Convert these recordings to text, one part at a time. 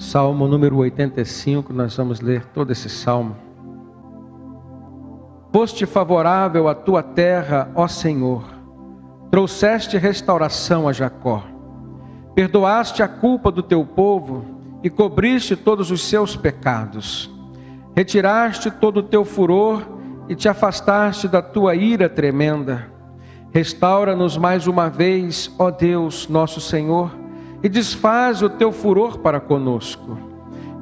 Salmo número 85, nós vamos ler todo esse salmo. Foste favorável à tua terra, ó Senhor, trouxeste restauração a Jacó. Perdoaste a culpa do teu povo e cobriste todos os seus pecados. Retiraste todo o teu furor e te afastaste da tua ira tremenda. Restaura-nos mais uma vez, ó Deus, nosso Senhor, e desfaz o teu furor para conosco.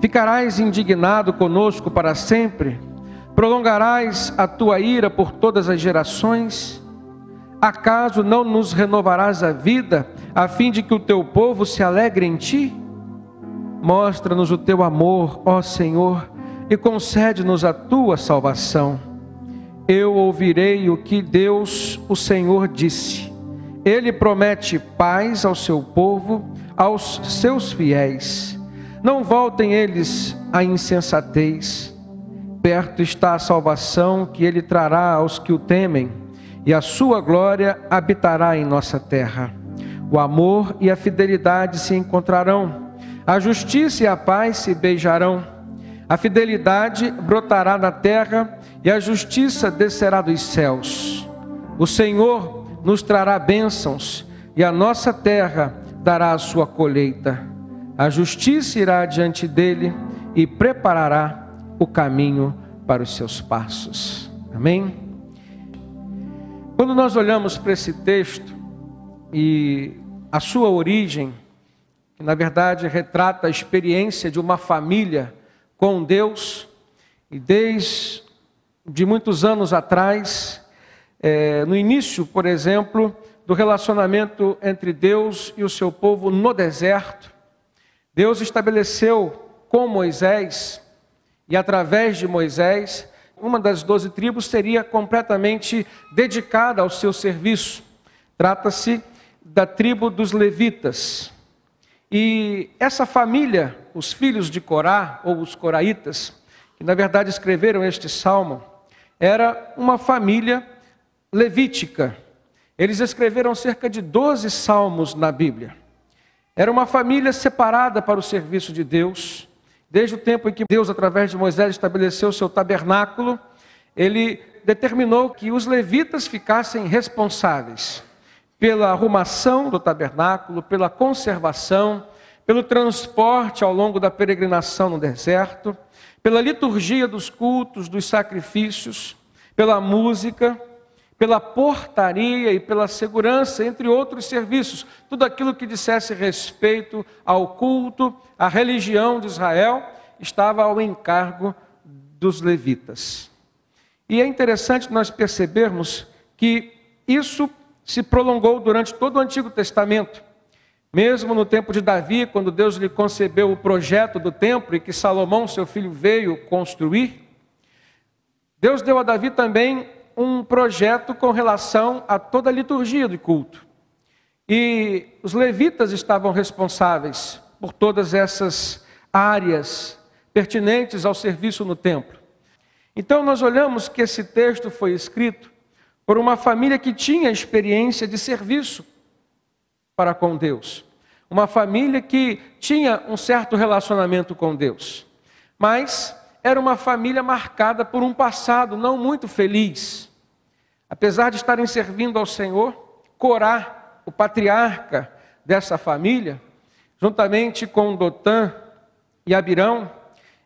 Ficarás indignado conosco para sempre? Prolongarás a tua ira por todas as gerações? Acaso não nos renovarás a vida, a fim de que o teu povo se alegre em ti? Mostra-nos o teu amor, ó Senhor, e concede-nos a tua salvação. Eu ouvirei o que Deus, o Senhor, disse. Ele promete paz ao seu povo, aos seus fiéis. Não voltem eles à insensatez. Perto está a salvação que ele trará aos que o temem, e a sua glória habitará em nossa terra. O amor e a fidelidade se encontrarão, a justiça e a paz se beijarão. A fidelidade brotará na terra e a justiça descerá dos céus. O Senhor nos trará bênçãos e a nossa terra dará a sua colheita. A justiça irá diante dele e preparará o caminho para os seus passos. Amém? Quando nós olhamos para esse texto e a sua origem, que na verdade retrata a experiência de uma família com Deus, e desde muitos anos atrás, no início, por exemplo, do relacionamento entre Deus e o seu povo no deserto, Deus estabeleceu com Moisés, e através de Moisés, uma das 12 tribos seria completamente dedicada ao seu serviço. Trata-se da tribo dos levitas. E essa família, os filhos de Corá, ou os coraitas, que na verdade escreveram este salmo, era uma família levítica. Eles escreveram cerca de 12 salmos na Bíblia. Era uma família separada para o serviço de Deus. Desde o tempo em que Deus, através de Moisés, estabeleceu o seu tabernáculo, ele determinou que os levitas ficassem responsáveis pela arrumação do tabernáculo, pela conservação, pelo transporte ao longo da peregrinação no deserto, pela liturgia dos cultos, dos sacrifícios, pela música, pela portaria e pela segurança, entre outros serviços. Tudo aquilo que dissesse respeito ao culto, à religião de Israel, estava ao encargo dos levitas. E é interessante nós percebermos que isso se prolongou durante todo o Antigo Testamento. Mesmo no tempo de Davi, quando Deus lhe concebeu o projeto do templo e que Salomão, seu filho, veio construir, Deus deu a Davi também um projeto com relação a toda a liturgia do culto. E os levitas estavam responsáveis por todas essas áreas pertinentes ao serviço no templo. Então nós olhamos que esse texto foi escrito por uma família que tinha experiência de serviço para com Deus. Uma família que tinha um certo relacionamento com Deus. Mas era uma família marcada por um passado não muito feliz. Apesar de estarem servindo ao Senhor, Corá, o patriarca dessa família, juntamente com Dotã e Abirão,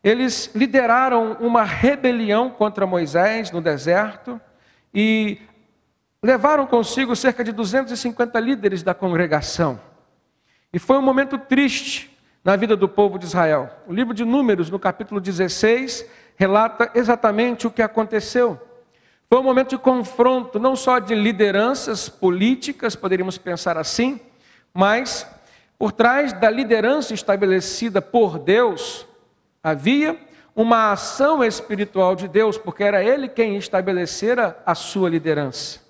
eles lideraram uma rebelião contra Moisés no deserto e levaram consigo cerca de 250 líderes da congregação. E foi um momento triste na vida do povo de Israel. O livro de Números, no capítulo 16, relata exatamente o que aconteceu. Foi um momento de confronto, não só de lideranças políticas, poderíamos pensar assim, mas por trás da liderança estabelecida por Deus, havia uma ação espiritual de Deus, porque era Ele quem estabelecera a sua liderança.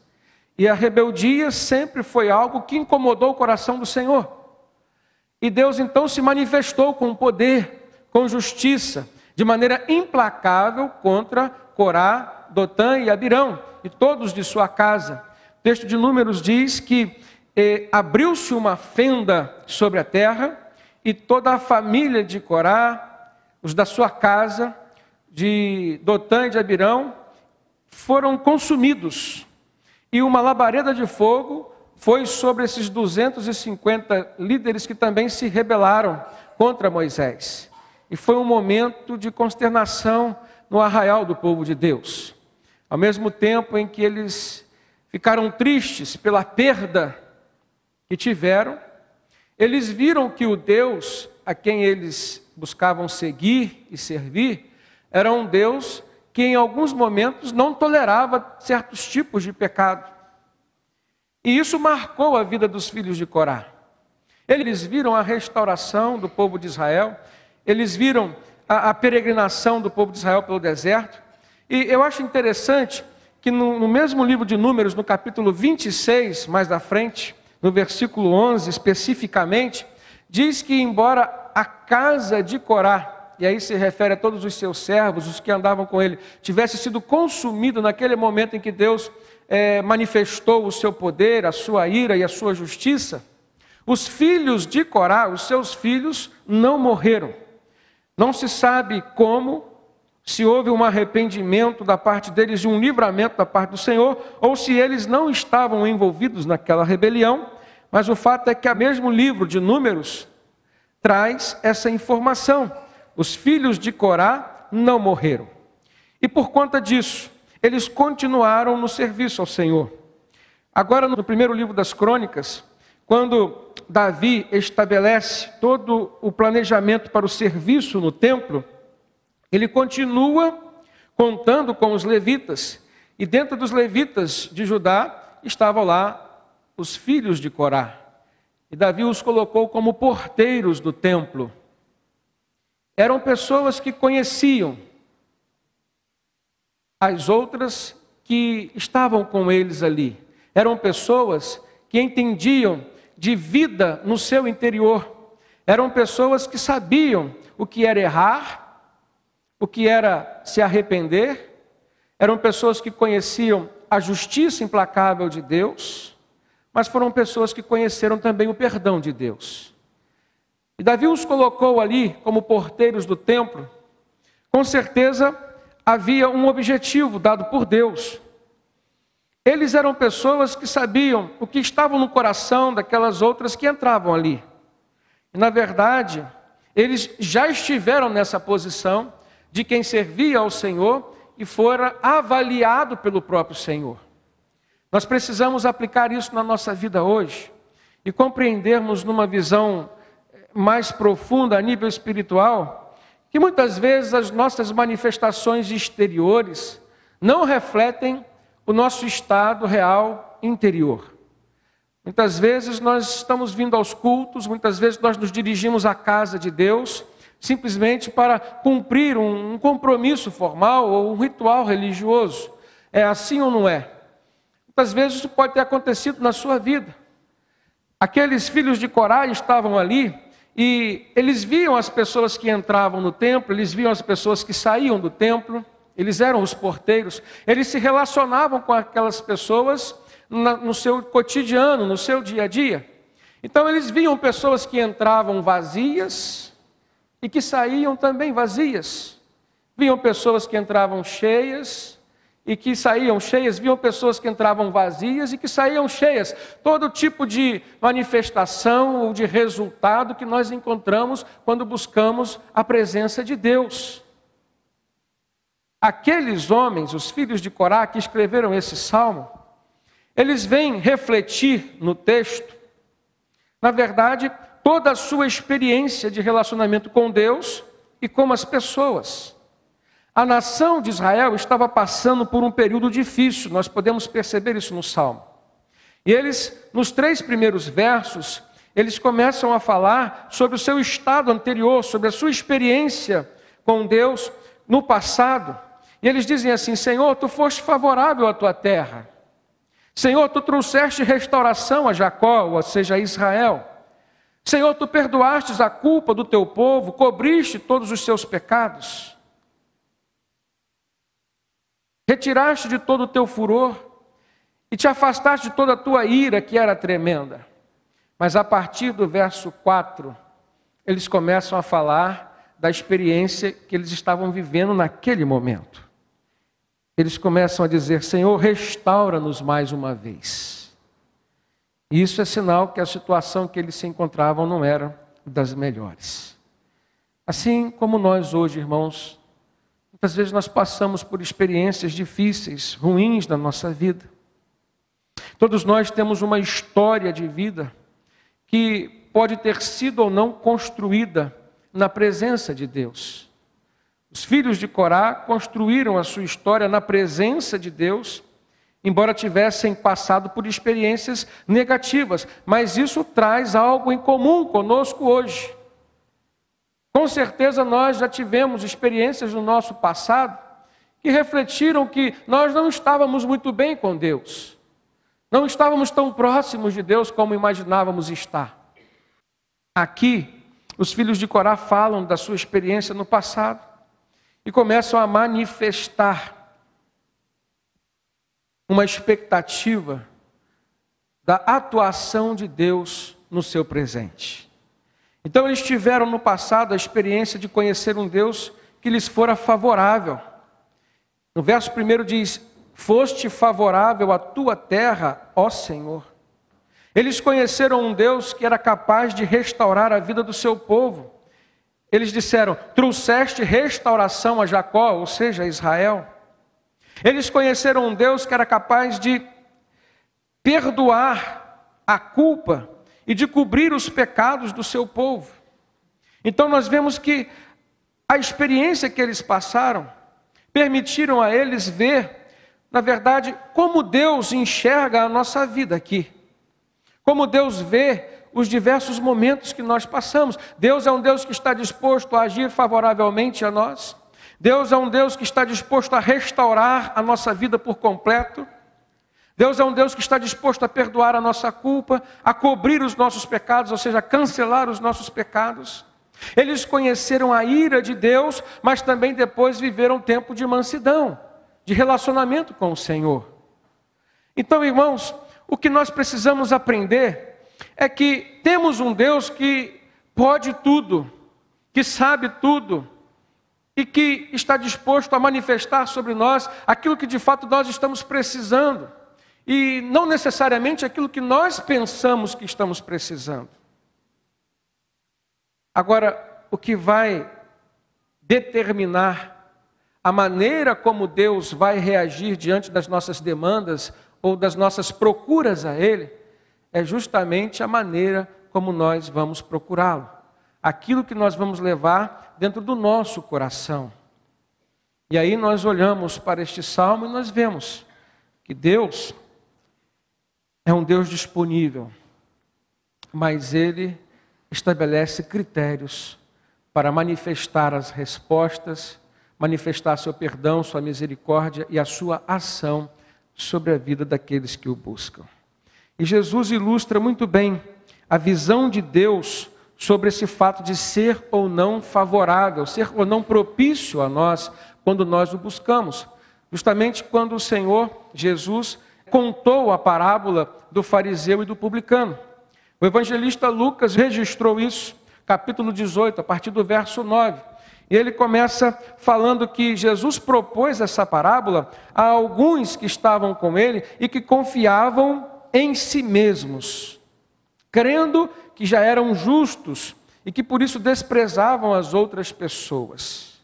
E a rebeldia sempre foi algo que incomodou o coração do Senhor. E Deus então se manifestou com poder, com justiça, de maneira implacável contra Corá, Dotã e Abirão, e todos de sua casa. O texto de Números diz que abriu-se uma fenda sobre a terra, e toda a família de Corá, os da sua casa, de Dotã e de Abirão, foram consumidos. E uma labareda de fogo foi sobre esses 250 líderes que também se rebelaram contra Moisés. E foi um momento de consternação no arraial do povo de Deus. Ao mesmo tempo em que eles ficaram tristes pela perda que tiveram, eles viram que o Deus a quem eles buscavam seguir e servir era um Deus que em alguns momentos não tolerava certos tipos de pecado. E isso marcou a vida dos filhos de Corá. Eles viram a restauração do povo de Israel, eles viram a peregrinação do povo de Israel pelo deserto. E eu acho interessante que no mesmo livro de Números, no capítulo 26, mais à frente, no versículo 11 especificamente, diz que embora a casa de Corá, e aí se refere a todos os seus servos, os que andavam com ele, tivesse sido consumido naquele momento em que Deus manifestou o seu poder, a sua ira e a sua justiça, os filhos de Corá, os seus filhos, não morreram. Não se sabe como, se houve um arrependimento da parte deles, de um livramento da parte do Senhor, ou se eles não estavam envolvidos naquela rebelião, mas o fato é que o mesmo livro de Números traz essa informação. Os filhos de Corá não morreram. E por conta disso, eles continuaram no serviço ao Senhor. Agora, no primeiro livro das Crônicas, quando Davi estabelece todo o planejamento para o serviço no templo, ele continua contando com os levitas. E dentro dos levitas de Judá estavam lá os filhos de Corá. E Davi os colocou como porteiros do templo. Eram pessoas que conheciam as outras que estavam com eles ali. Eram pessoas que entendiam de vida no seu interior. Eram pessoas que sabiam o que era errar, o que era se arrepender. Eram pessoas que conheciam a justiça implacável de Deus, mas foram pessoas que conheceram também o perdão de Deus. E Davi os colocou ali como porteiros do templo. Com certeza havia um objetivo dado por Deus. Eles eram pessoas que sabiam o que estava no coração daquelas outras que entravam ali. E, na verdade, eles já estiveram nessa posição de quem servia ao Senhor e fora avaliado pelo próprio Senhor. Nós precisamos aplicar isso na nossa vida hoje e compreendermos numa visão mais profunda a nível espiritual, que muitas vezes as nossas manifestações exteriores não refletem o nosso estado real interior. Muitas vezes nós estamos vindo aos cultos, muitas vezes nós nos dirigimos à casa de Deus, simplesmente para cumprir um compromisso formal ou um ritual religioso. É assim ou não é? Muitas vezes isso pode ter acontecido na sua vida. Aqueles filhos de Corá estavam ali e eles viam as pessoas que entravam no templo, eles viam as pessoas que saíam do templo, eles eram os porteiros, eles se relacionavam com aquelas pessoas no seu cotidiano, no seu dia a dia. Então eles viam pessoas que entravam vazias e que saíam também vazias. Viam pessoas que entravam cheias e que saíam cheias, viam pessoas que entravam vazias e que saíam cheias. Todo tipo de manifestação ou de resultado que nós encontramos quando buscamos a presença de Deus. Aqueles homens, os filhos de Corá, que escreveram esse salmo, eles vêm refletir no texto, na verdade, toda a sua experiência de relacionamento com Deus e com as pessoas. A nação de Israel estava passando por um período difícil, nós podemos perceber isso no salmo. E eles, nos 3 primeiros versos, eles começam a falar sobre o seu estado anterior, sobre a sua experiência com Deus no passado. E eles dizem assim: Senhor, tu foste favorável à tua terra. Senhor, tu trouxeste restauração a Jacó, ou seja, a Israel. Senhor, tu perdoastes a culpa do teu povo, cobriste todos os seus pecados. Retiraste de todo o teu furor e te afastaste de toda a tua ira, que era tremenda. Mas a partir do verso 4, eles começam a falar da experiência que eles estavam vivendo naquele momento. Eles começam a dizer: Senhor, restaura-nos mais uma vez. E isso é sinal que a situação que eles se encontravam não era das melhores. Assim como nós hoje, irmãos, muitas vezes nós passamos por experiências difíceis, ruins na nossa vida. Todos nós temos uma história de vida que pode ter sido ou não construída na presença de Deus. Os filhos de Corá construíram a sua história na presença de Deus, embora tivessem passado por experiências negativas, mas isso traz algo em comum conosco hoje. Com certeza nós já tivemos experiências no nosso passado que refletiram que nós não estávamos muito bem com Deus. Não estávamos tão próximos de Deus como imaginávamos estar. Aqui, os filhos de Corá falam da sua experiência no passado e começam a manifestar uma expectativa da atuação de Deus no seu presente. Então eles tiveram no passado a experiência de conhecer um Deus que lhes fora favorável. No verso 1 diz: foste favorável à tua terra, ó Senhor. Eles conheceram um Deus que era capaz de restaurar a vida do seu povo. Eles disseram: trouxeste restauração a Jacó, ou seja, a Israel. Eles conheceram um Deus que era capaz de perdoar a culpa e de cobrir os pecados do seu povo. Então nós vemos que a experiência que eles passaram permitiram a eles ver, na verdade, como Deus enxerga a nossa vida aqui. Como Deus vê os diversos momentos que nós passamos. Deus é um Deus que está disposto a agir favoravelmente a nós. Deus é um Deus que está disposto a restaurar a nossa vida por completo. Deus é um Deus que está disposto a perdoar a nossa culpa, a cobrir os nossos pecados, ou seja, a cancelar os nossos pecados. Eles conheceram a ira de Deus, mas também depois viveram um tempo de mansidão, de relacionamento com o Senhor. Então, irmãos, o que nós precisamos aprender é que temos um Deus que pode tudo, que sabe tudo, e que está disposto a manifestar sobre nós aquilo que de fato nós estamos precisando, e não necessariamente aquilo que nós pensamos que estamos precisando. Agora, o que vai determinar a maneira como Deus vai reagir diante das nossas demandas ou das nossas procuras a Ele, é justamente a maneira como nós vamos procurá-lo. Aquilo que nós vamos levar dentro do nosso coração. E aí nós olhamos para este salmo e nós vemos que Deus é um Deus disponível, mas Ele estabelece critérios para manifestar as respostas, manifestar seu perdão, sua misericórdia e a sua ação sobre a vida daqueles que o buscam. E Jesus ilustra muito bem a visão de Deus sobre esse fato de ser ou não favorável, ser ou não propício a nós quando nós o buscamos. Justamente quando o Senhor Jesus contou a parábola do fariseu e do publicano. O evangelista Lucas registrou isso, capítulo 18, a partir do verso 9. E ele começa falando que Jesus propôs essa parábola a alguns que estavam com ele e que confiavam em si mesmos, crendo que já eram justos e que por isso desprezavam as outras pessoas.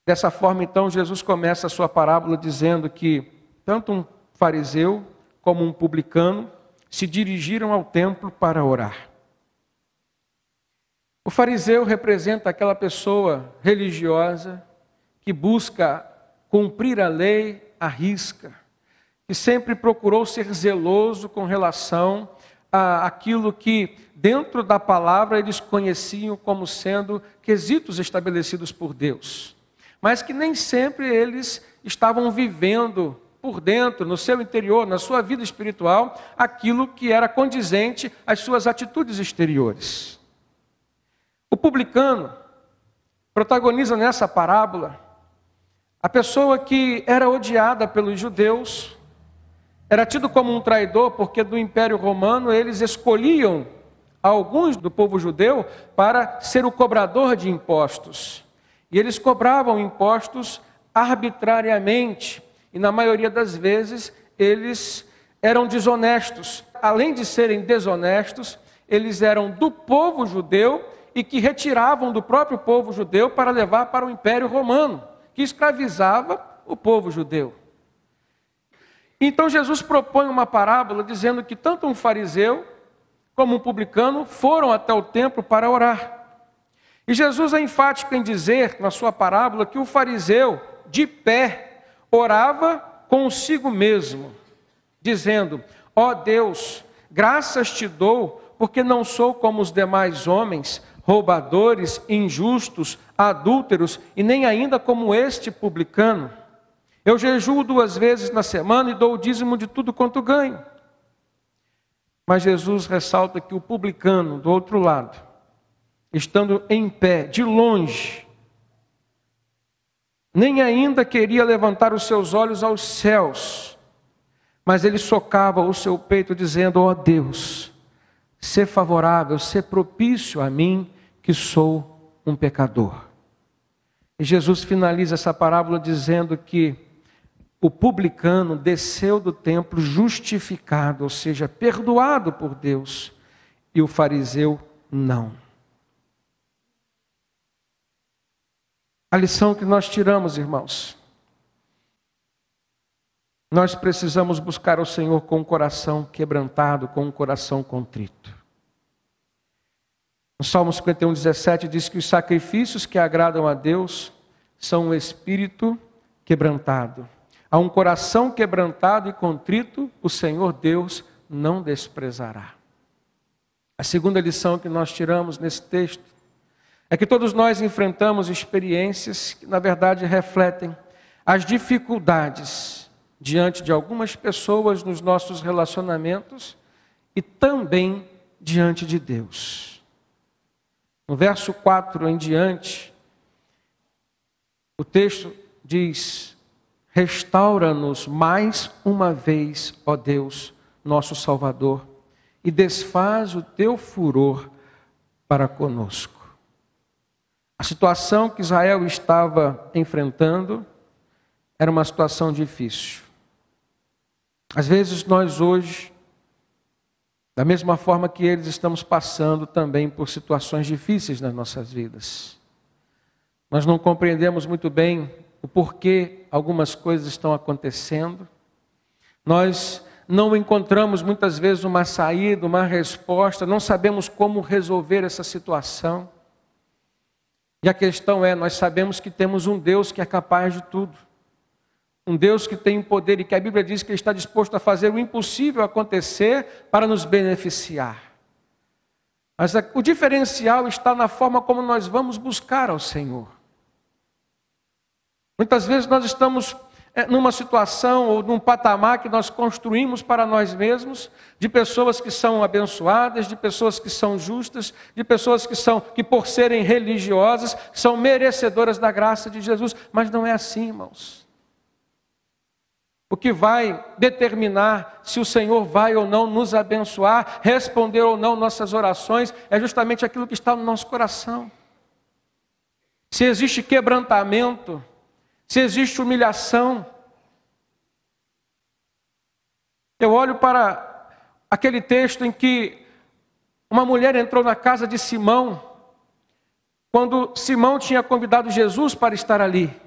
Dessa forma, então, Jesus começa a sua parábola dizendo que tanto um fariseu como um publicano se dirigiram ao templo para orar. O fariseu representa aquela pessoa religiosa que busca cumprir a lei à risca, que sempre procurou ser zeloso com relação àquilo que dentro da palavra eles conheciam como sendo quesitos estabelecidos por Deus, mas que nem sempre eles estavam vivendo por dentro, no seu interior, na sua vida espiritual, aquilo que era condizente às suas atitudes exteriores. O publicano protagoniza nessa parábola a pessoa que era odiada pelos judeus, era tido como um traidor, porque do Império Romano eles escolhiam a alguns do povo judeu para ser o cobrador de impostos. E eles cobravam impostos arbitrariamente, e na maioria das vezes eles eram desonestos. Além de serem desonestos, eles eram do povo judeu e que retiravam do próprio povo judeu para levar para o Império Romano, que escravizava o povo judeu. Então Jesus propõe uma parábola dizendo que tanto um fariseu como um publicano foram até o templo para orar. E Jesus é enfático em dizer, na sua parábola, que o fariseu, de pé, orava consigo mesmo, dizendo: ó Deus, graças te dou, porque não sou como os demais homens, roubadores, injustos, adúlteros, e nem ainda como este publicano. Eu jejuo 2 vezes na semana e dou o dízimo de tudo quanto ganho. Mas Jesus ressalta que o publicano, do outro lado, estando em pé, de longe, nem ainda queria levantar os seus olhos aos céus, mas ele socava o seu peito dizendo: ó Deus, sê favorável, sê propício a mim, que sou um pecador. E Jesus finaliza essa parábola dizendo que o publicano desceu do templo justificado, ou seja, perdoado por Deus, e o fariseu não. A lição que nós tiramos, irmãos, nós precisamos buscar o Senhor com o coração quebrantado, com o coração contrito. No Salmo 51:17 diz que os sacrifícios que agradam a Deus são um espírito quebrantado. A um coração quebrantado e contrito, o Senhor Deus não desprezará. A segunda lição que nós tiramos nesse texto é que todos nós enfrentamos experiências que, na verdade, refletem as dificuldades diante de algumas pessoas nos nossos relacionamentos e também diante de Deus. No verso 4 em diante, o texto diz: restaura-nos mais uma vez, ó Deus, nosso Salvador, e desfaz o teu furor para conosco. A situação que Israel estava enfrentando era uma situação difícil. Às vezes nós hoje, da mesma forma que eles, estamos passando também por situações difíceis nas nossas vidas. Nós não compreendemos muito bem o porquê algumas coisas estão acontecendo. Nós não encontramos muitas vezes uma saída, uma resposta, não sabemos como resolver essa situação. E a questão é, nós sabemos que temos um Deus que é capaz de tudo. Um Deus que tem poder e que a Bíblia diz que Ele está disposto a fazer o impossível acontecer para nos beneficiar. Mas o diferencial está na forma como nós vamos buscar ao Senhor. Muitas vezes nós estamos numa situação ou num patamar que nós construímos para nós mesmos, de pessoas que são abençoadas, de pessoas que são justas, de pessoas que por serem religiosas, são merecedoras da graça de Jesus. Mas não é assim, irmãos. O que vai determinar se o Senhor vai ou não nos abençoar, responder ou não nossas orações, é justamente aquilo que está no nosso coração. Se existe quebrantamento, se existe humilhação. Eu olho para aquele texto em que uma mulher entrou na casa de Simão, quando Simão tinha convidado Jesus para estar ali.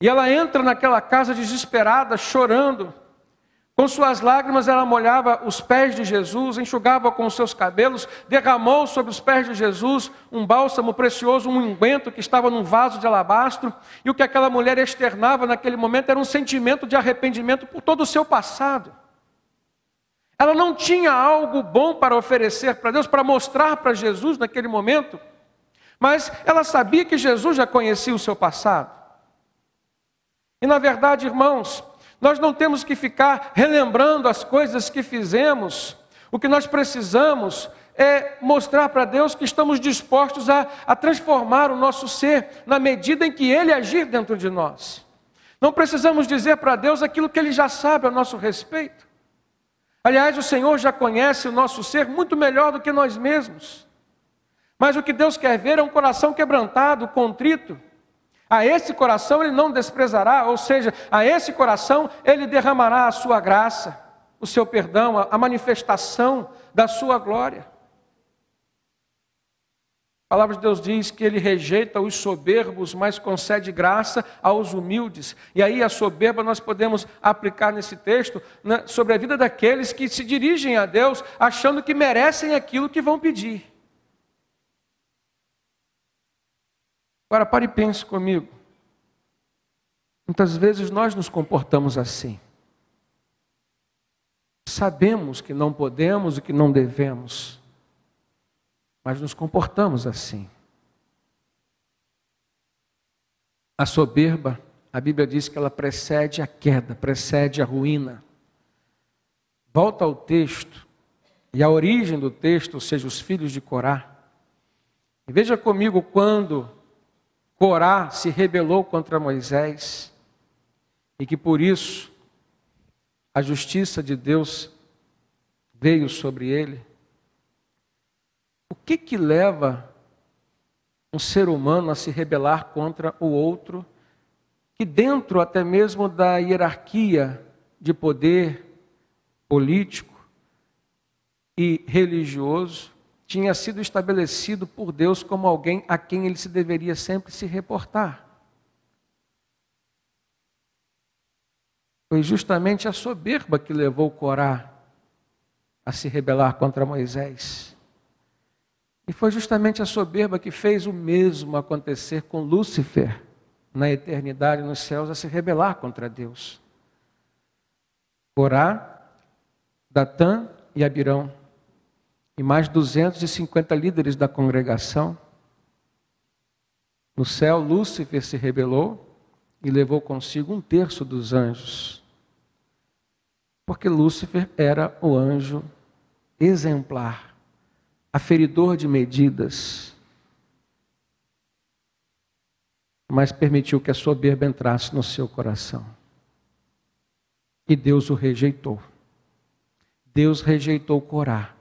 E ela entra naquela casa desesperada, chorando. Com suas lágrimas ela molhava os pés de Jesus, enxugava com os seus cabelos, derramou sobre os pés de Jesus um bálsamo precioso, um unguento que estava num vaso de alabastro. E o que aquela mulher externava naquele momento era um sentimento de arrependimento por todo o seu passado. Ela não tinha algo bom para oferecer para Deus, para mostrar para Jesus naquele momento, mas ela sabia que Jesus já conhecia o seu passado. E na verdade, irmãos, nós não temos que ficar relembrando as coisas que fizemos. O que nós precisamos é mostrar para Deus que estamos dispostos a transformar o nosso ser na medida em que Ele agir dentro de nós. Não precisamos dizer para Deus aquilo que Ele já sabe a nosso respeito. Aliás, o Senhor já conhece o nosso ser muito melhor do que nós mesmos. Mas o que Deus quer ver é um coração quebrantado, contrito. A esse coração Ele não desprezará, ou seja, a esse coração Ele derramará a sua graça, o seu perdão, a manifestação da sua glória. A palavra de Deus diz que Ele rejeita os soberbos, mas concede graça aos humildes. E aí a soberba nós podemos aplicar nesse texto, né, sobre a vida daqueles que se dirigem a Deus achando que merecem aquilo que vão pedir. Agora pare e pense comigo. Muitas vezes nós nos comportamos assim. Sabemos que não podemos e que não devemos, mas nos comportamos assim. A soberba, a Bíblia diz que ela precede a queda, precede a ruína. Volta ao texto, e a origem do texto, ou seja, os filhos de Corá. E veja comigo quando Corá se rebelou contra Moisés, e que por isso a justiça de Deus veio sobre ele. O que leva um ser humano a se rebelar contra o outro, que dentro até mesmo da hierarquia de poder político e religioso, tinha sido estabelecido por Deus como alguém a quem ele se deveria sempre se reportar? Foi justamente a soberba que levou Corá a se rebelar contra Moisés. E foi justamente a soberba que fez o mesmo acontecer com Lúcifer, na eternidade, nos céus, a se rebelar contra Deus. Corá, Datã e Abirão, e mais 250 líderes da congregação. No céu, Lúcifer se rebelou e levou consigo 1/3 dos anjos. Porque Lúcifer era o anjo exemplar, aferidor de medidas, mas permitiu que a soberba entrasse no seu coração. E Deus o rejeitou. Deus rejeitou Corá.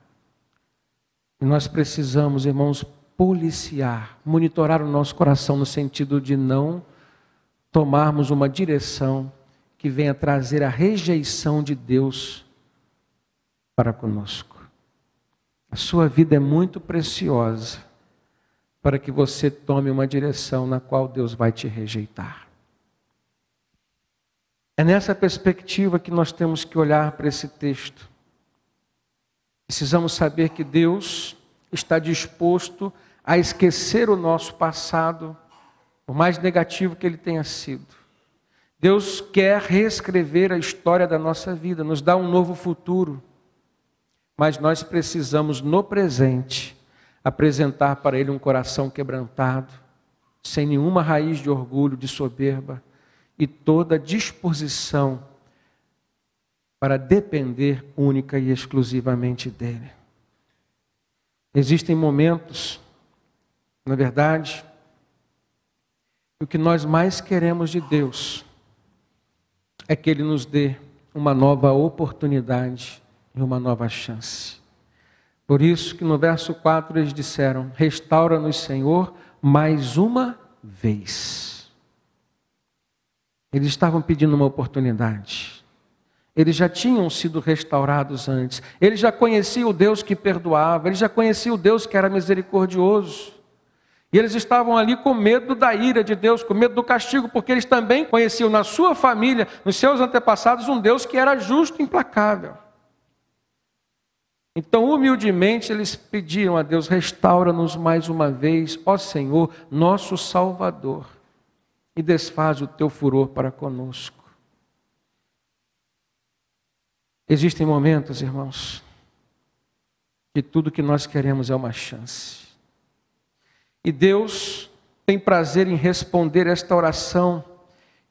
E nós precisamos, irmãos, policiar, monitorar o nosso coração no sentido de não tomarmos uma direção que venha trazer a rejeição de Deus para conosco. A sua vida é muito preciosa para que você tome uma direção na qual Deus vai te rejeitar. É nessa perspectiva que nós temos que olhar para esse texto. Precisamos saber que Deus está disposto a esquecer o nosso passado, por mais negativo que ele tenha sido. Deus quer reescrever a história da nossa vida, nos dar um novo futuro. Mas nós precisamos, no presente, apresentar para Ele um coração quebrantado, sem nenhuma raiz de orgulho, de soberba, e toda disposição para depender única e exclusivamente dEle. Existem momentos, na verdade, o que nós mais queremos de Deus é que Ele nos dê uma nova oportunidade e uma nova chance. Por isso que no verso 4 eles disseram: restaura-nos, Senhor, mais uma vez. Eles estavam pedindo uma oportunidade. Eles já tinham sido restaurados antes. Eles já conheciam o Deus que perdoava. Eles já conheciam o Deus que era misericordioso. E eles estavam ali com medo da ira de Deus, com medo do castigo, porque eles também conheciam na sua família, nos seus antepassados, um Deus que era justo e implacável. Então, humildemente, eles pediam a Deus: restaura-nos mais uma vez, ó Senhor, nosso Salvador, e desfaz o teu furor para conosco. Existem momentos, irmãos, que tudo que nós queremos é uma chance. E Deus tem prazer em responder esta oração,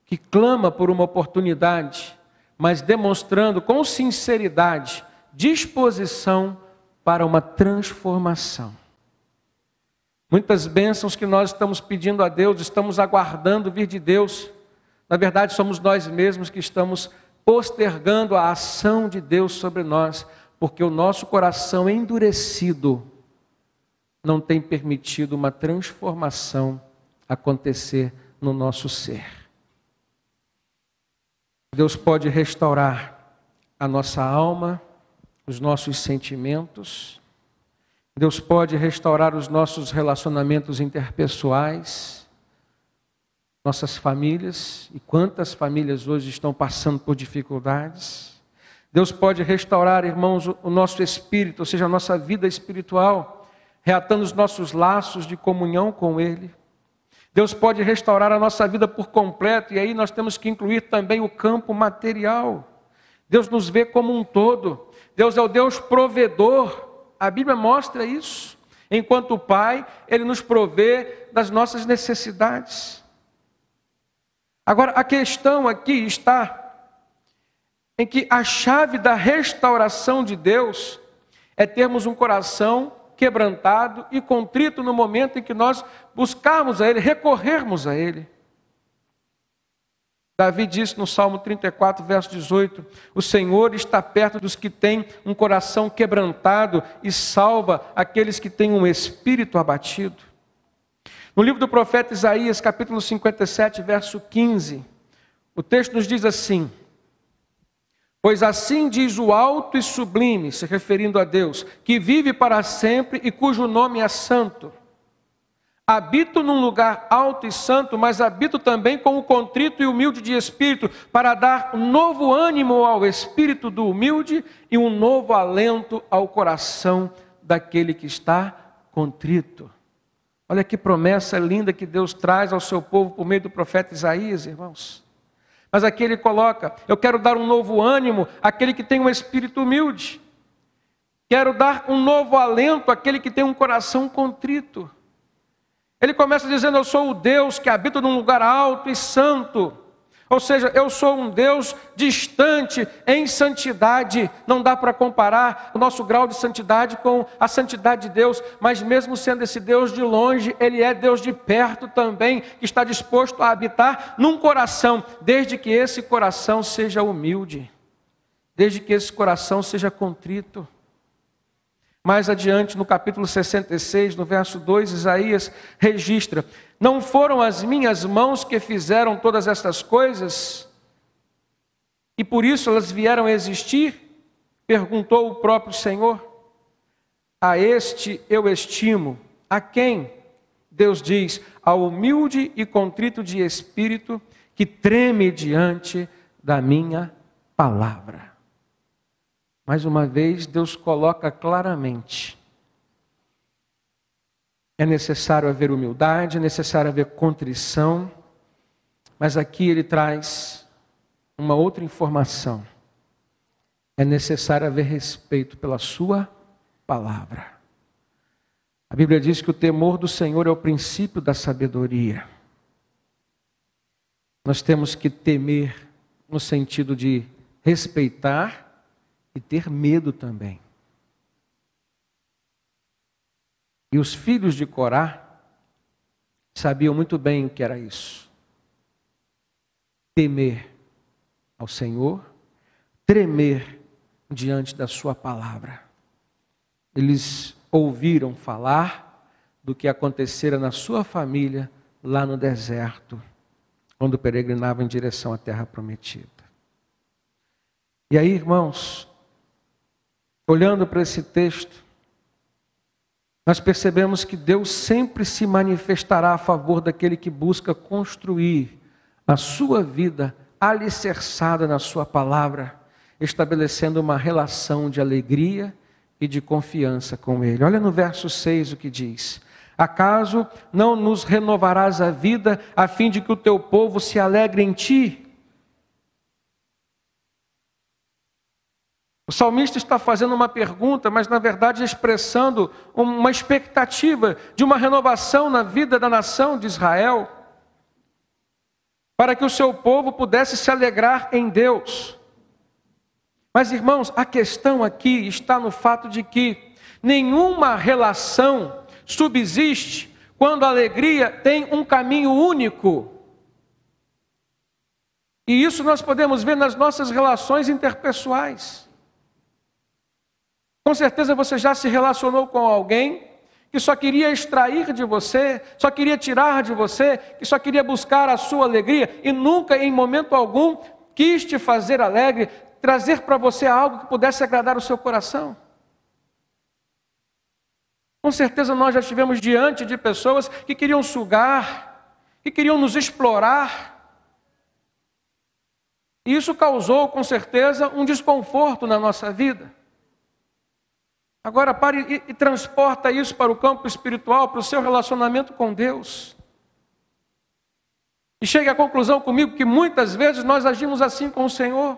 que clama por uma oportunidade, mas demonstrando com sinceridade disposição para uma transformação. Muitas bênçãos que nós estamos pedindo a Deus, estamos aguardando vir de Deus, na verdade somos nós mesmos que estamos postergando a ação de Deus sobre nós, porque o nosso coração endurecido não tem permitido uma transformação acontecer no nosso ser. Deus pode restaurar a nossa alma, os nossos sentimentos. Deus pode restaurar os nossos relacionamentos interpessoais, nossas famílias, e quantas famílias hoje estão passando por dificuldades. Deus pode restaurar, irmãos, o nosso espírito, ou seja, a nossa vida espiritual, reatando os nossos laços de comunhão com Ele. Deus pode restaurar a nossa vida por completo, e aí nós temos que incluir também o campo material. Deus nos vê como um todo. Deus é o Deus provedor. A Bíblia mostra isso. Enquanto o Pai, Ele nos provê das nossas necessidades. Agora, a questão aqui está em que a chave da restauração de Deus é termos um coração quebrantado e contrito no momento em que nós buscarmos a Ele, recorrermos a Ele. Davi disse no Salmo 34, verso 18, o Senhor está perto dos que têm um coração quebrantado e salva aqueles que têm um espírito abatido. No livro do profeta Isaías, capítulo 57, verso 15, o texto nos diz assim: pois assim diz o alto e sublime, se referindo a Deus, que vive para sempre e cujo nome é santo. Habito num lugar alto e santo, mas habito também com o contrito e humilde de espírito, para dar um novo ânimo ao espírito do humilde e um novo alento ao coração daquele que está contrito. Olha que promessa linda que Deus traz ao seu povo por meio do profeta Isaías, irmãos. Mas aqui ele coloca: eu quero dar um novo ânimo àquele que tem um espírito humilde. Quero dar um novo alento àquele que tem um coração contrito. Ele começa dizendo: eu sou o Deus que habita num lugar alto e santo. Ou seja, eu sou um Deus distante em santidade. Não dá para comparar o nosso grau de santidade com a santidade de Deus, mas mesmo sendo esse Deus de longe, Ele é Deus de perto também, que está disposto a habitar num coração, desde que esse coração seja humilde, desde que esse coração seja contrito. Mais adiante, no capítulo 66, no verso 2, Isaías registra: não foram as minhas mãos que fizeram todas estas coisas, e por isso elas vieram a existir? Perguntou o próprio Senhor. A este eu estimo. A quem? Deus diz: ao humilde e contrito de espírito, que treme diante da minha palavra. Mais uma vez, Deus coloca claramente: é necessário haver humildade, é necessário haver contrição, mas aqui ele traz uma outra informação: é necessário haver respeito pela sua palavra. A Bíblia diz que o temor do Senhor é o princípio da sabedoria. Nós temos que temer no sentido de respeitar e ter medo também. E os filhos de Corá sabiam muito bem o que era isso. Temer ao Senhor, tremer diante da sua palavra. Eles ouviram falar do que acontecera na sua família lá no deserto, quando peregrinavam em direção à terra prometida. E aí, irmãos, olhando para esse texto, nós percebemos que Deus sempre se manifestará a favor daquele que busca construir a sua vida alicerçada na sua palavra, estabelecendo uma relação de alegria e de confiança com Ele. Olha no verso 6 o que diz: acaso não nos renovarás a vida, a fim de que o teu povo se alegre em ti? O salmista está fazendo uma pergunta, mas na verdade expressando uma expectativa de uma renovação na vida da nação de Israel, para que o seu povo pudesse se alegrar em Deus. Mas, irmãos, a questão aqui está no fato de que nenhuma relação subsiste quando a alegria tem um caminho único. E isso nós podemos ver nas nossas relações interpessoais. Com certeza você já se relacionou com alguém que só queria extrair de você, só queria tirar de você, que só queria buscar a sua alegria e nunca, em momento algum, quis te fazer alegre, trazer para você algo que pudesse agradar o seu coração. Com certeza nós já estivemos diante de pessoas que queriam sugar, que queriam nos explorar. E isso causou, com certeza, um desconforto na nossa vida. Agora pare e transporta isso para o campo espiritual, para o seu relacionamento com Deus. E chegue à conclusão comigo que muitas vezes nós agimos assim com o Senhor.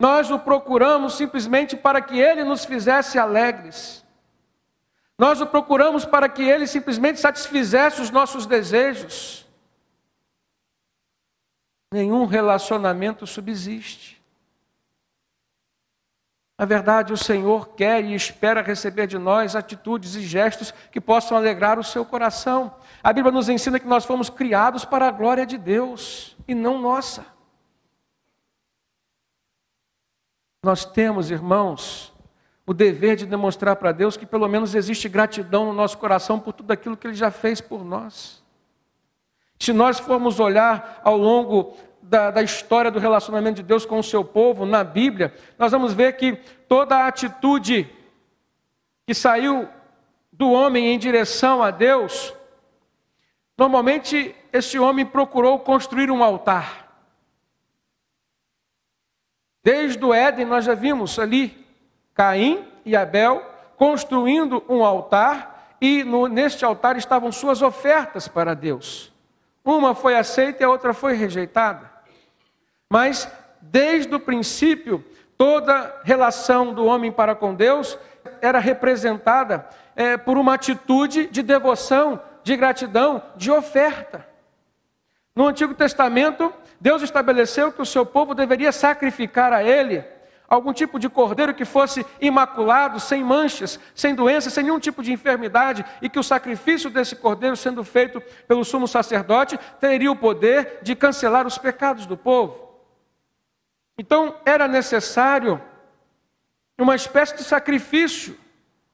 Nós o procuramos simplesmente para que Ele nos fizesse alegres. Nós o procuramos para que Ele simplesmente satisfizesse os nossos desejos. Nenhum relacionamento subsiste. Na verdade, o Senhor quer e espera receber de nós atitudes e gestos que possam alegrar o seu coração. A Bíblia nos ensina que nós fomos criados para a glória de Deus e não nossa. Nós temos, irmãos, o dever de demonstrar para Deus que pelo menos existe gratidão no nosso coração por tudo aquilo que Ele já fez por nós. Se nós formos olhar ao longo da história do relacionamento de Deus com o seu povo, na Bíblia, nós vamos ver que toda a atitude que saiu do homem em direção a Deus, normalmente este homem procurou construir um altar. Desde o Éden nós já vimos ali Caim e Abel construindo um altar e neste altar estavam suas ofertas para Deus. Uma foi aceita e a outra foi rejeitada. Mas, desde o princípio, toda relação do homem para com Deus era representada por uma atitude de devoção, de gratidão, de oferta. No Antigo Testamento, Deus estabeleceu que o seu povo deveria sacrificar a Ele algum tipo de cordeiro que fosse imaculado, sem manchas, sem doenças, sem nenhum tipo de enfermidade, e que o sacrifício desse cordeiro, sendo feito pelo sumo sacerdote, teria o poder de cancelar os pecados do povo. Então, era necessário uma espécie de sacrifício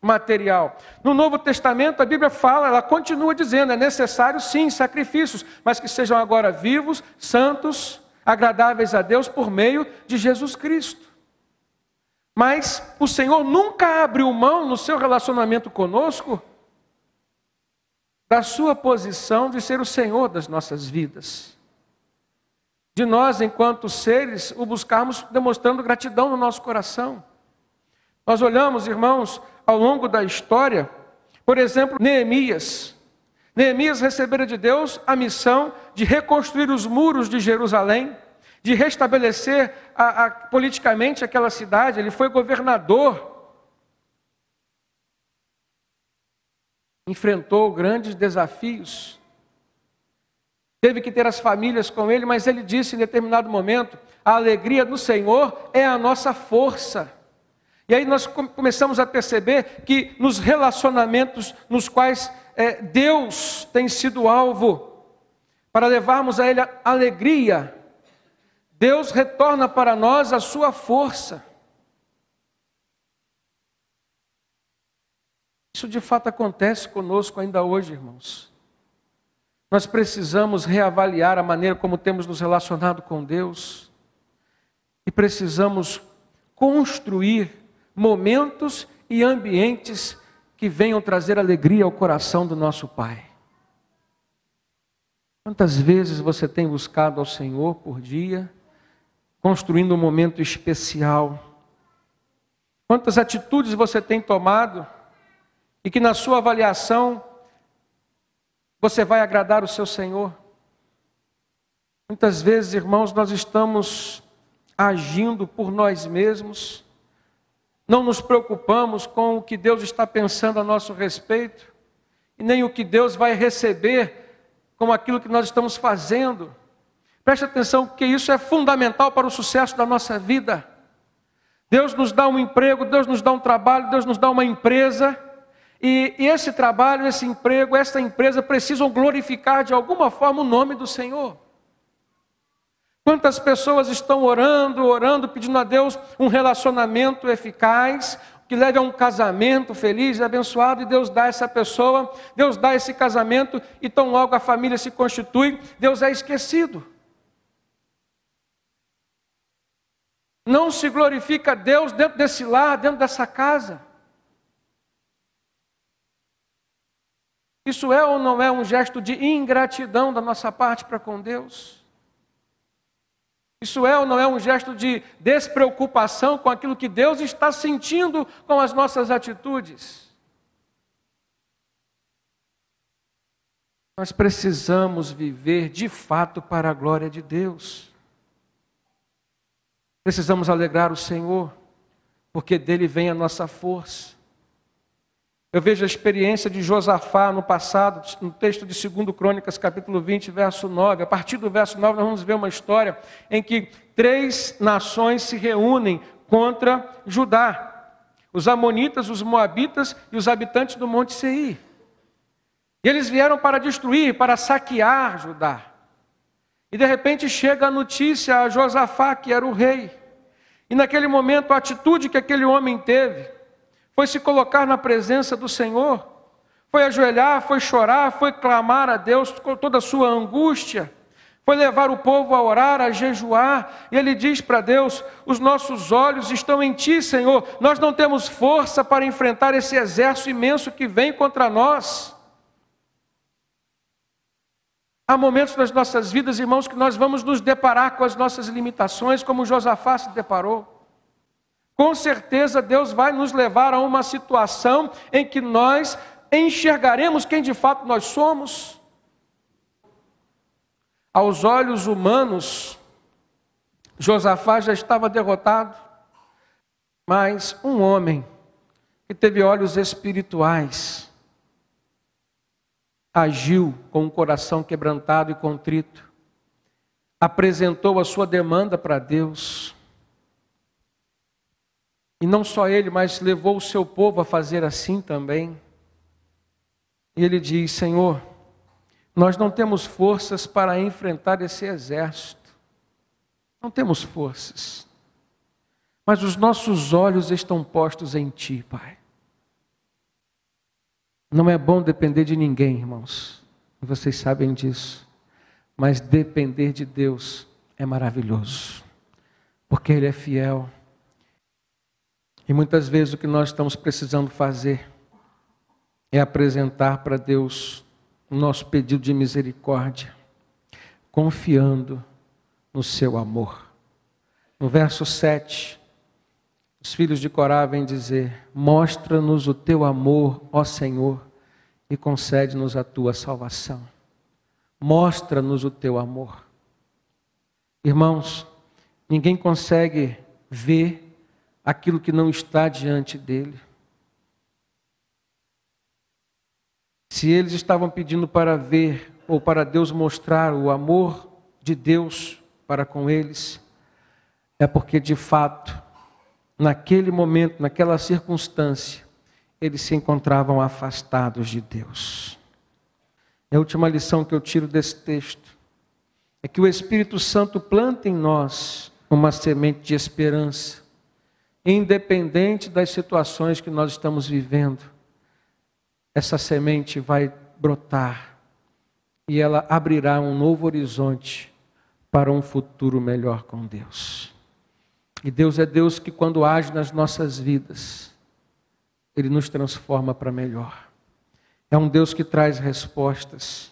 material. No Novo Testamento, a Bíblia fala, ela continua dizendo, é necessário sim sacrifícios, mas que sejam agora vivos, santos, agradáveis a Deus por meio de Jesus Cristo. Mas o Senhor nunca abriu mão no seu relacionamento conosco da sua posição de ser o Senhor das nossas vidas. De nós, enquanto seres, o buscarmos demonstrando gratidão no nosso coração. Nós olhamos, irmãos, ao longo da história, por exemplo, Neemias. Neemias recebera de Deus a missão de reconstruir os muros de Jerusalém, de restabelecer politicamente aquela cidade. Ele foi governador. Enfrentou grandes desafios. Teve que ter as famílias com ele, mas ele disse em determinado momento, a alegria do Senhor é a nossa força. E aí nós começamos a perceber que nos relacionamentos nos quais Deus tem sido alvo, para levarmos a Ele a alegria, Deus retorna para nós a sua força. Isso de fato acontece conosco ainda hoje, irmãos. Nós precisamos reavaliar a maneira como temos nos relacionado com Deus e precisamos construir momentos e ambientes que venham trazer alegria ao coração do nosso Pai. Quantas vezes você tem buscado ao Senhor por dia, construindo um momento especial? Quantas atitudes você tem tomado e que na sua avaliação você vai agradar o seu Senhor? Muitas vezes, irmãos, nós estamos agindo por nós mesmos, não nos preocupamos com o que Deus está pensando a nosso respeito, e nem o que Deus vai receber com aquilo que nós estamos fazendo. Preste atenção, que isso é fundamental para o sucesso da nossa vida. Deus nos dá um emprego, Deus nos dá um trabalho, Deus nos dá uma empresa, e esse trabalho, esse emprego, essa empresa precisam glorificar de alguma forma o nome do Senhor. Quantas pessoas estão orando, pedindo a Deus um relacionamento eficaz, que leve a um casamento feliz e abençoado, e Deus dá essa pessoa, Deus dá esse casamento, e tão logo a família se constitui, Deus é esquecido. Não se glorifica a Deus dentro desse lar, dentro dessa casa. Isso é ou não é um gesto de ingratidão da nossa parte para com Deus? Isso é ou não é um gesto de despreocupação com aquilo que Deus está sentindo com as nossas atitudes? Nós precisamos viver de fato para a glória de Deus. Precisamos alegrar o Senhor, porque dele vem a nossa força. Eu vejo a experiência de Josafá no passado, no texto de 2 Crônicas, capítulo 20, verso 9. A partir do verso 9 nós vamos ver uma história em que 3 nações se reúnem contra Judá. Os amonitas, os moabitas e os habitantes do Monte Seir. E eles vieram para destruir, para saquear Judá. E de repente chega a notícia a Josafá, que era o rei. E naquele momento a atitude que aquele homem teve foi se colocar na presença do Senhor, foi ajoelhar, foi chorar, foi clamar a Deus com toda a sua angústia, foi levar o povo a orar, a jejuar, e ele diz para Deus: os nossos olhos estão em Ti, Senhor, nós não temos força para enfrentar esse exército imenso que vem contra nós. Há momentos nas nossas vidas, irmãos, que nós vamos nos deparar com as nossas limitações, como Josafá se deparou. Com certeza Deus vai nos levar a uma situação em que nós enxergaremos quem de fato nós somos. Aos olhos humanos, Josafá já estava derrotado, mas um homem que teve olhos espirituais agiu com o coração quebrantado e contrito, apresentou a sua demanda para Deus. E não só ele, mas levou o seu povo a fazer assim também. E ele diz: Senhor, nós não temos forças para enfrentar esse exército. Não temos forças. Mas os nossos olhos estão postos em Ti, Pai. Não é bom depender de ninguém, irmãos. Vocês sabem disso. Mas depender de Deus é maravilhoso. Porque Ele é fiel. E muitas vezes o que nós estamos precisando fazer é apresentar para Deus o nosso pedido de misericórdia, confiando no seu amor. No verso 7, os filhos de Corá vêm dizer: mostra-nos o teu amor, ó Senhor, e concede-nos a tua salvação. Mostra-nos o teu amor. Irmãos, ninguém consegue ver aquilo que não está diante dele. Se eles estavam pedindo para ver, ou para Deus mostrar o amor de Deus para com eles, é porque de fato, naquele momento, naquela circunstância, eles se encontravam afastados de Deus. E a última lição que eu tiro desse texto é que o Espírito Santo planta em nós uma semente de esperança, independente das situações que nós estamos vivendo. Essa semente vai brotar e ela abrirá um novo horizonte para um futuro melhor com Deus. E Deus é Deus que, quando age nas nossas vidas, Ele nos transforma para melhor. É um Deus que traz respostas.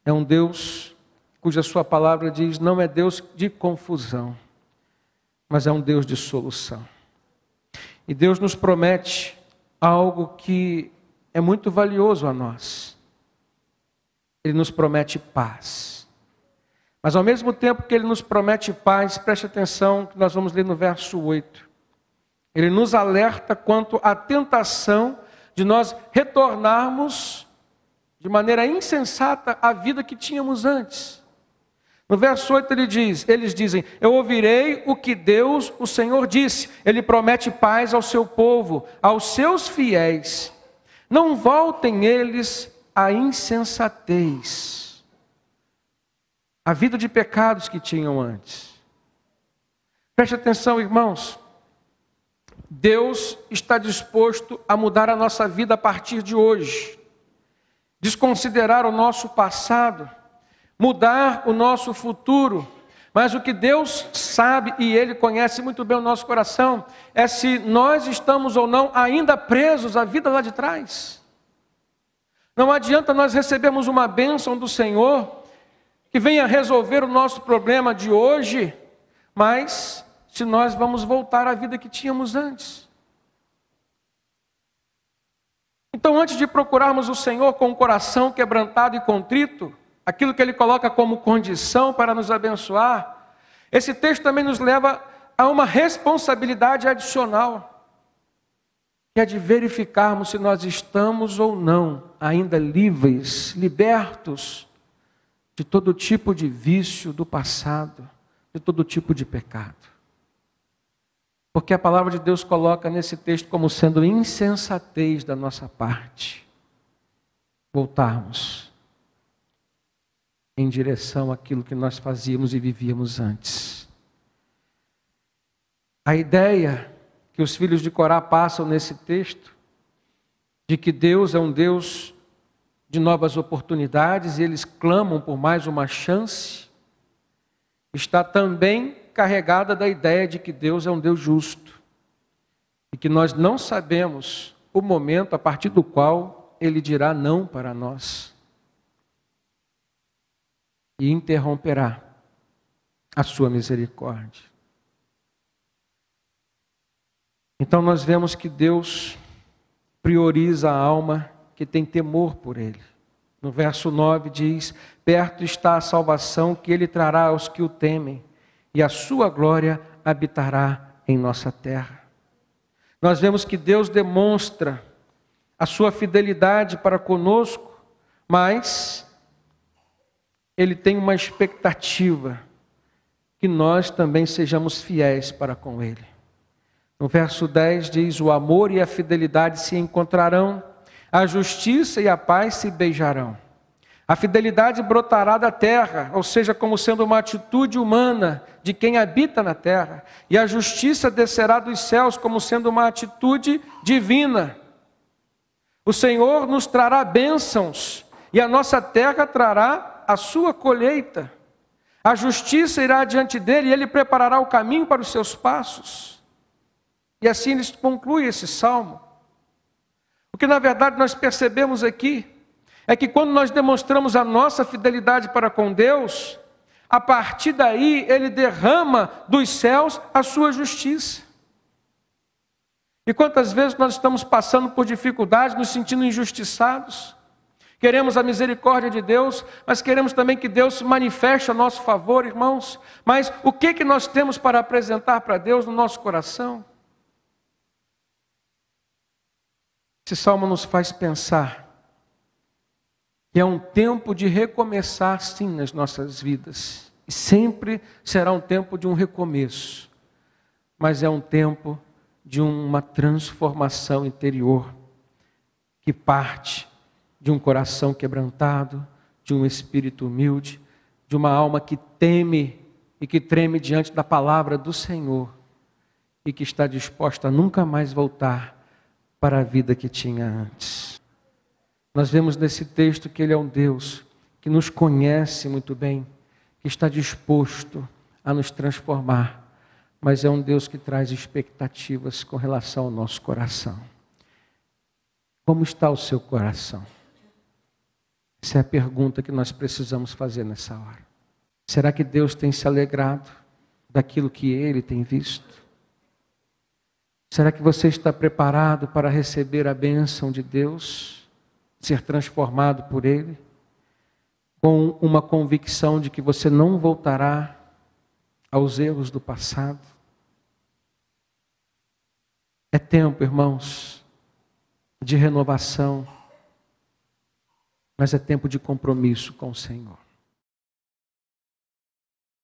É um Deus cuja sua palavra diz: não é Deus de confusão, mas é um Deus de solução. E Deus nos promete algo que é muito valioso a nós. Ele nos promete paz. Mas ao mesmo tempo que Ele nos promete paz, preste atenção que nós vamos ler no verso 8. Ele nos alerta quanto à tentação de nós retornarmos de maneira insensata à vida que tínhamos antes. No verso 8 eles dizem: eu ouvirei o que Deus, o Senhor, disse. Ele promete paz ao seu povo, aos seus fiéis. Não voltem eles à insensatez. a vida de pecados que tinham antes. Preste atenção, irmãos. Deus está disposto a mudar a nossa vida a partir de hoje. Desconsiderar o nosso passado, mudar o nosso futuro. Mas o que Deus sabe, e Ele conhece muito bem o nosso coração, é se nós estamos ou não ainda presos à vida lá de trás. Não adianta nós recebermos uma bênção do Senhor, que venha resolver o nosso problema de hoje, mas se nós vamos voltar à vida que tínhamos antes. Então, antes de procurarmos o Senhor com o coração quebrantado e contrito, aquilo que Ele coloca como condição para nos abençoar, esse texto também nos leva a uma responsabilidade adicional, que é de verificarmos se nós estamos ou não ainda livres, libertos de todo tipo de vício do passado, de todo tipo de pecado. Porque a palavra de Deus coloca nesse texto como sendo insensatez da nossa parte voltarmos em direção àquilo que nós fazíamos e vivíamos antes. A ideia que os filhos de Corá passam nesse texto, de que Deus é um Deus de novas oportunidades e eles clamam por mais uma chance, está também carregada da ideia de que Deus é um Deus justo e que nós não sabemos o momento a partir do qual Ele dirá não para nós e interromperá a sua misericórdia. Então nós vemos que Deus prioriza a alma que tem temor por Ele. No verso 9 diz: perto está a salvação que Ele trará aos que o temem, e a sua glória habitará em nossa terra. Nós vemos que Deus demonstra a sua fidelidade para conosco, mas Ele tem uma expectativa que nós também sejamos fiéis para com Ele. No verso 10 diz: o amor e a fidelidade se encontrarão, a justiça e a paz se beijarão. A fidelidade brotará da terra, ou seja, como sendo uma atitude humana de quem habita na terra. E a justiça descerá dos céus, como sendo uma atitude divina. O Senhor nos trará bênçãos, e a nossa terra trará a sua colheita. A justiça irá diante dele, e ele preparará o caminho para os seus passos. E assim ele conclui esse salmo. O que na verdade nós percebemos aqui é que quando nós demonstramos a nossa fidelidade para com Deus, a partir daí Ele derrama dos céus a sua justiça. E quantas vezes nós estamos passando por dificuldades, nos sentindo injustiçados, queremos a misericórdia de Deus, mas queremos também que Deus se manifeste a nosso favor, irmãos. Mas o que nós temos para apresentar para Deus no nosso coração? Esse salmo nos faz pensar que é um tempo de recomeçar, sim, nas nossas vidas. E sempre será um tempo de um recomeço. Mas é um tempo de uma transformação interior, que parte de um coração quebrantado, de um espírito humilde, de uma alma que teme e que treme diante da palavra do Senhor, e que está disposta a nunca mais voltar para a vida que tinha antes. Nós vemos nesse texto que Ele é um Deus que nos conhece muito bem, que está disposto a nos transformar, mas é um Deus que traz expectativas com relação ao nosso coração. Como está o seu coração? Essa é a pergunta que nós precisamos fazer nessa hora. Será que Deus tem se alegrado daquilo que Ele tem visto? Será que você está preparado para receber a bênção de Deus? Ser transformado por Ele, com uma convicção de que você não voltará aos erros do passado? É tempo, irmãos, de renovação, mas é tempo de compromisso com o Senhor.